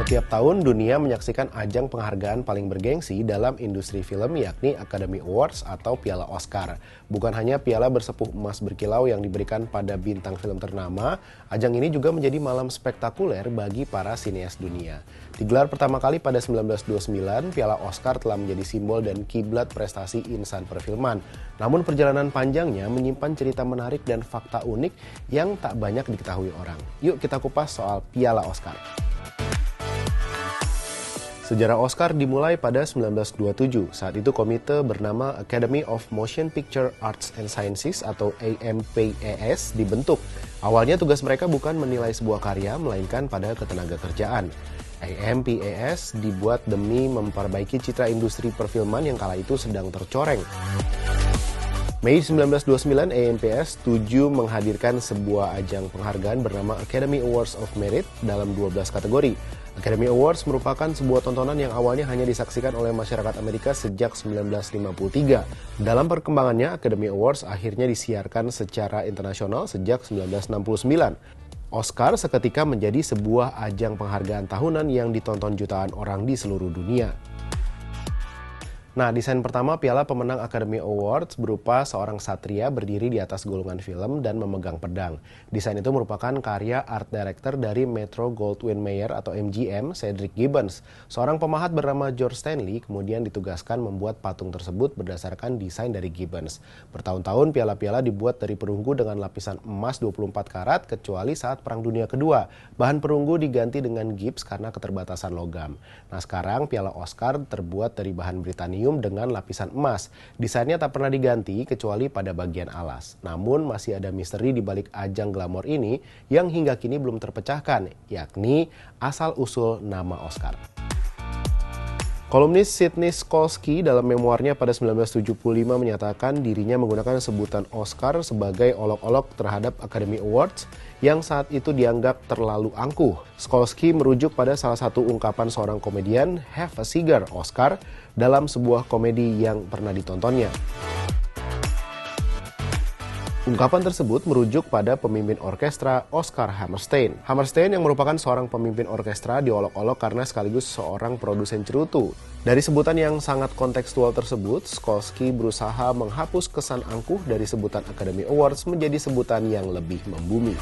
Setiap tahun dunia menyaksikan ajang penghargaan paling bergengsi dalam industri film yakni Academy Awards atau Piala Oscar. Bukan hanya piala bersepuh emas berkilau yang diberikan pada bintang film ternama, ajang ini juga menjadi malam spektakuler bagi para sineas dunia. Digelar pertama kali pada 1929, Piala Oscar telah menjadi simbol dan kiblat prestasi insan perfilman. Namun perjalanan panjangnya menyimpan cerita menarik dan fakta unik yang tak banyak diketahui orang. Yuk kita kupas soal Piala Oscar. Sejarah Oscar dimulai pada 1927. Saat itu komite bernama Academy of Motion Picture Arts and Sciences atau AMPAS dibentuk. Awalnya tugas mereka bukan menilai sebuah karya, melainkan pada ketenaga kerjaan. AMPAS dibuat demi memperbaiki citra industri perfilman yang kala itu sedang tercoreng. Mei 1929, AMPAS setuju menghadirkan sebuah ajang penghargaan bernama Academy Awards of Merit dalam 12 kategori. Academy Awards merupakan sebuah tontonan yang awalnya hanya disaksikan oleh masyarakat Amerika sejak 1953. Dalam perkembangannya, Academy Awards akhirnya disiarkan secara internasional sejak 1969. Oscar seketika menjadi sebuah ajang penghargaan tahunan yang ditonton jutaan orang di seluruh dunia. Nah, desain pertama piala pemenang Academy Awards berupa seorang satria berdiri di atas gulungan film dan memegang pedang. Desain itu merupakan karya art director dari Metro-Goldwyn-Mayer atau MGM, Cedric Gibbons. Seorang pemahat bernama George Stanley kemudian ditugaskan membuat patung tersebut berdasarkan desain dari Gibbons. Bertahun-tahun piala-piala dibuat dari perunggu dengan lapisan emas 24 karat kecuali saat Perang Dunia Kedua. Bahan perunggu diganti dengan gips karena keterbatasan logam. Nah, sekarang piala Oscar terbuat dari bahan Britania dengan lapisan emas. Desainnya tak pernah diganti kecuali pada bagian alas. Namun masih ada misteri di balik ajang glamor ini yang hingga kini belum terpecahkan, yakni asal-usul nama Oscar. Kolumnis Sydney Skolsky dalam memoarnya pada 1975 menyatakan dirinya menggunakan sebutan Oscar sebagai olok-olok terhadap Academy Awards yang saat itu dianggap terlalu angkuh. Skolsky merujuk pada salah satu ungkapan seorang komedian, "Have a cigar, Oscar," dalam sebuah komedi yang pernah ditontonnya. Ungkapan tersebut merujuk pada pemimpin orkestra Oscar Hammerstein. Hammerstein yang merupakan seorang pemimpin orkestra diolok-olok karena sekaligus seorang produsen cerutu. Dari sebutan yang sangat kontekstual tersebut, Skolsky berusaha menghapus kesan angkuh dari sebutan Academy Awards menjadi sebutan yang lebih membumi.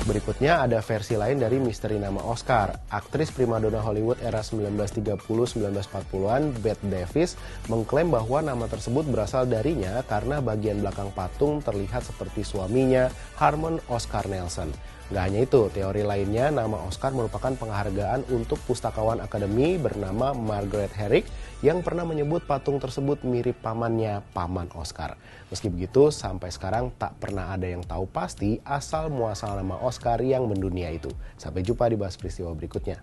Berikutnya ada versi lain dari misteri nama Oscar. Aktris primadona Hollywood era 1930-1940-an, Bette Davis, mengklaim bahwa nama tersebut berasal darinya karena bagian belakang patung terlihat seperti suaminya, Harmon Oscar Nelson. Gak hanya itu, teori lainnya nama Oscar merupakan penghargaan untuk pustakawan akademi bernama Margaret Herrick yang pernah menyebut patung tersebut mirip pamannya, Paman Oscar. Meski begitu, sampai sekarang tak pernah ada yang tahu pasti asal muasal nama Oscar yang mendunia itu. Sampai jumpa di Bahas Peristiwa berikutnya.